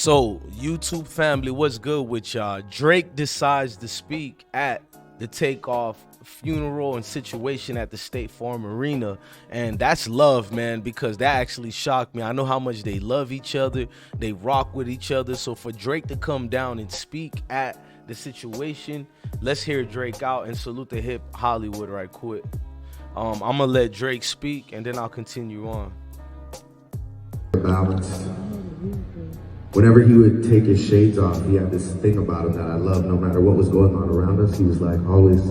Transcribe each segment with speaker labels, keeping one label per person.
Speaker 1: So, YouTube family, what's good with y'all? Drake decides to speak at the Takeoff funeral and situation at the State Farm Arena, and that's love, man, because that actually shocked me. I know how much they love each other, they rock with each other, so for Drake to come down and speak at the situation, let's hear Drake out and salute the hip Hollywood right quick. I'm gonna let Drake speak and then I'll continue on.
Speaker 2: Balanced. Whenever he would take his shades off, he had this thing about him that I love. No matter what was going on around us, he was like always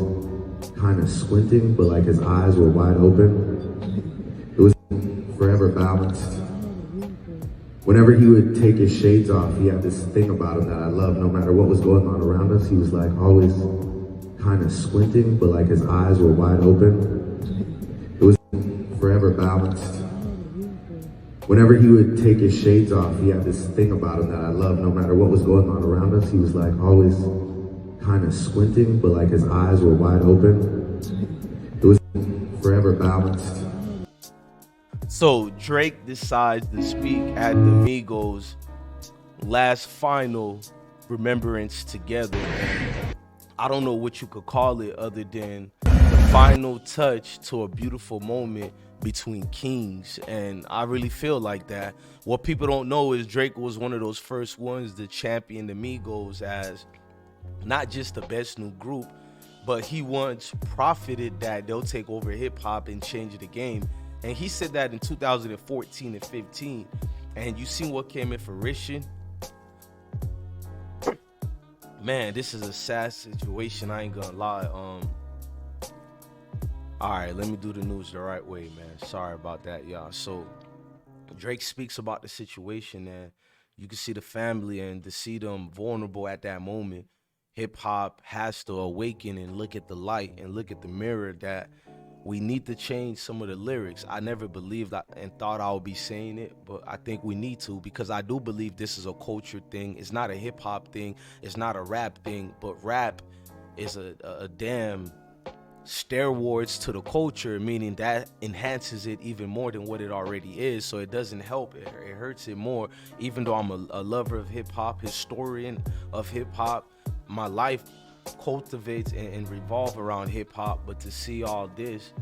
Speaker 2: kind of squinting, but like his eyes were wide open. It was forever balanced. Whenever he would take his shades off, he had this thing about him that I love. No matter what was going on around us, he was like always kind of squinting, but like his eyes were wide open. It was forever balanced. Whenever he would take his shades off, he had this thing about him that I love. No matter what was going on around us, he was like always kind of squinting, but like his eyes were wide open. It was forever balanced.
Speaker 1: So Drake decides to speak at the Migos last final remembrance together. I don't know what you could call it other than the final touch to a beautiful moment between kings, and I really feel like that. What people don't know is Drake was one of those first ones to champion the Migos as not just the best new group, but he once profited that they'll take over hip-hop and change the game. And he said that in 2014 and 15, and you seen what came in fruition. Man, this is a sad situation, I ain't gonna lie. All right, let me do the news the right way, man. Sorry about that, y'all. So Drake speaks about the situation, and you can see the family and to see them vulnerable at that moment. Hip hop has to awaken and look at the light and look at the mirror that we need to change some of the lyrics. I never believed and thought I would be saying it, but I think we need to, because I do believe this is a culture thing. It's not a hip hop thing. It's not a rap thing, but rap is a damn steroids to the culture, meaning that enhances it even more than what it already is. So it doesn't help, it hurts it more. Even though I'm a lover of hip-hop, historian of hip-hop, my life cultivates and revolve around hip-hop, but to see all this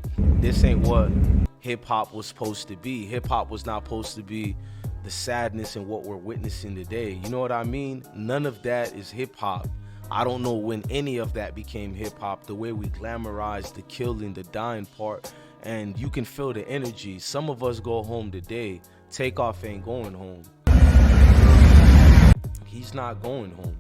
Speaker 1: ain't what hip-hop was supposed to be. Hip-hop was not supposed to be the sadness in what we're witnessing today. You know what I mean? None of that is hip-hop. I don't know when any of that became hip-hop, the way we glamorized the killing, the dying part, and you can feel the energy. Some of us go home today. Takeoff ain't going home. He's not going home.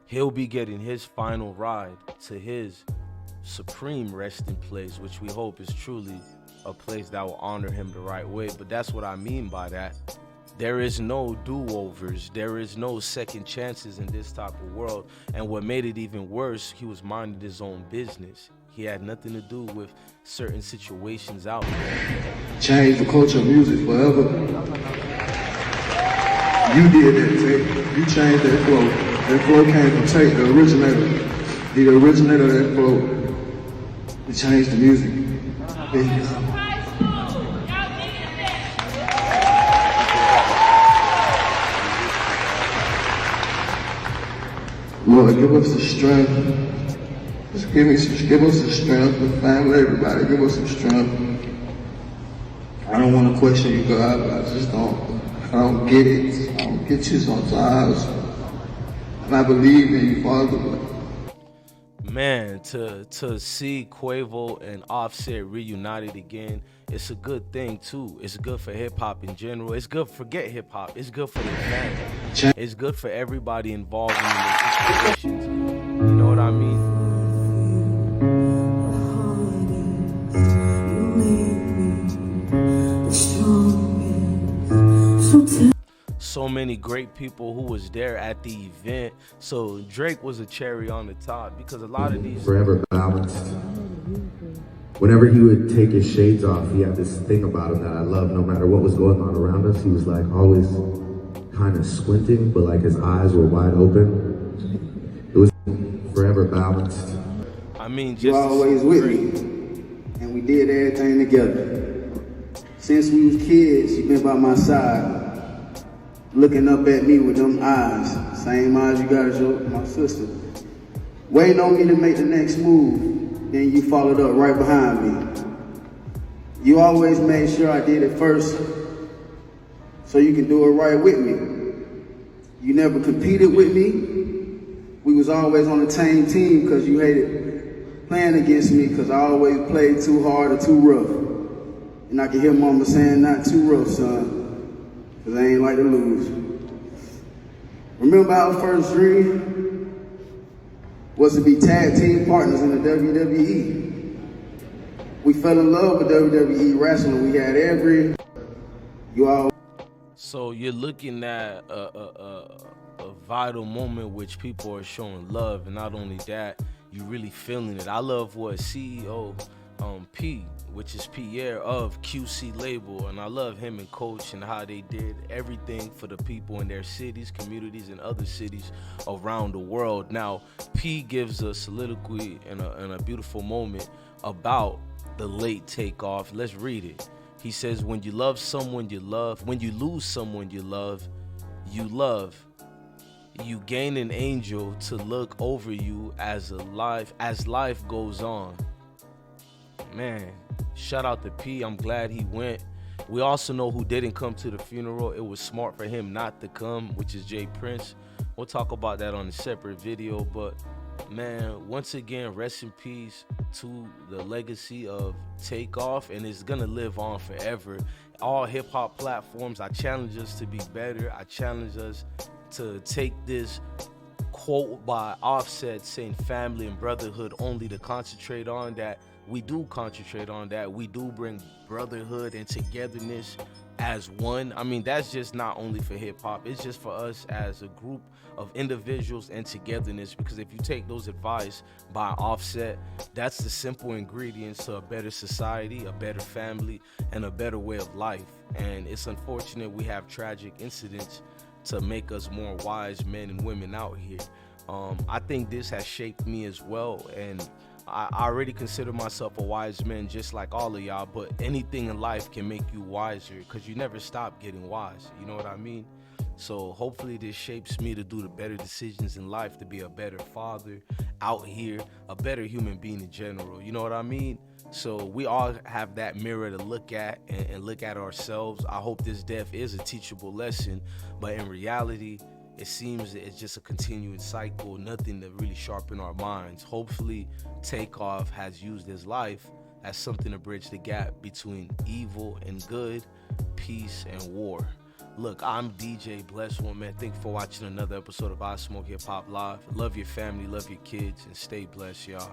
Speaker 1: He'll be getting his final ride to his supreme resting place, which we hope is truly a place that will honor him the right way. But that's what I mean by that. There is no do-overs. There is no second chances in this type of world. And what made it even worse, he was minding his own business. He had nothing to do with certain situations out there.
Speaker 3: Change the culture of music forever. You did that, Tate. You changed that flow. That flow came from Tate, the originator. He the originator of that flow. He changed the music business. Lord, give us the strength. Just give us the strength, the family, everybody, give us some strength. I don't want to question you, God, but I don't get it. I don't get you sometimes. And I believe in you, Father.
Speaker 1: Man, to see Quavo and Offset reunited again, it's a good thing too. It's good for hip hop in general. It's good. Forget hip hop. It's good for the family. It's good for everybody involved in the situations. You know what I mean? So many great people who was there at the event. So Drake was a cherry on the top, because a lot of these
Speaker 2: forever balanced. Whenever he would take his shades off, he had this thing about him that I love. No matter what was going on around us, he was like always kind of squinting, but like his eyes were wide open. It was forever balanced.
Speaker 1: I mean, just
Speaker 4: You always with me, and we did everything together. Since we was kids, you been by my side, looking up at me with them eyes, same eyes you got as my sister. Waiting on me to make the next move, then you followed up right behind me. You always made sure I did it first, so you can do it right with me. You never competed with me. We was always on the same team because you hated playing against me because I always played too hard or too rough. And I can hear mama saying, not too rough, son, because I ain't like to lose. Remember our first dream was to be tag team partners in the WWE. We fell in love with WWE wrestling. We had
Speaker 1: So you're looking at a vital moment which people are showing love, and not only that, you really feeling it. I love what CEO P, which is Pierre of QC Label, and I love him and Coach and how they did everything for the people in their cities, communities, and other cities around the world. Now, P gives a soliloquy and a beautiful moment about the late Takeoff. Let's read it. He says, when you love someone you love, when you lose someone you love, you gain an angel to look over you as life goes on. Man, shout out to P. I'm glad he went. We also know who didn't come to the funeral. It was smart for him not to come, which is Jay Prince. We'll talk about that on a separate video, but man, once again, rest in peace to the legacy of Takeoff, and it's gonna live on forever. All hip-hop platforms, I challenge us to be better. I challenge us to take this quote by Offset saying family and brotherhood only to concentrate on that. We do concentrate on that. We do bring brotherhood and togetherness as one. I mean, that's just not only for hip-hop. It's just for us as a group of individuals and togetherness, because if you take those advice by Offset, that's the simple ingredients to a better society, a better family, and a better way of life. And it's unfortunate we have tragic incidents to make us more wise men and women out here. I think this has shaped me as well, and I already consider myself a wise man just like all of y'all, but anything in life can make you wiser because you never stop getting wise. You know what I mean? So hopefully this shapes me to do the better decisions in life, to be a better father out here, a better human being in general. You know what I mean? So we all have that mirror to look at and look at ourselves. I hope this death is a teachable lesson, but in reality, it seems it's just a continuing cycle, nothing to really sharpen our minds. Hopefully, Takeoff has used his life as something to bridge the gap between evil and good, peace and war. Look, I'm DJ Bless One, man. Thank you for watching another episode of I Smoke Hip Hop Live. Love your family, love your kids, and stay blessed, y'all.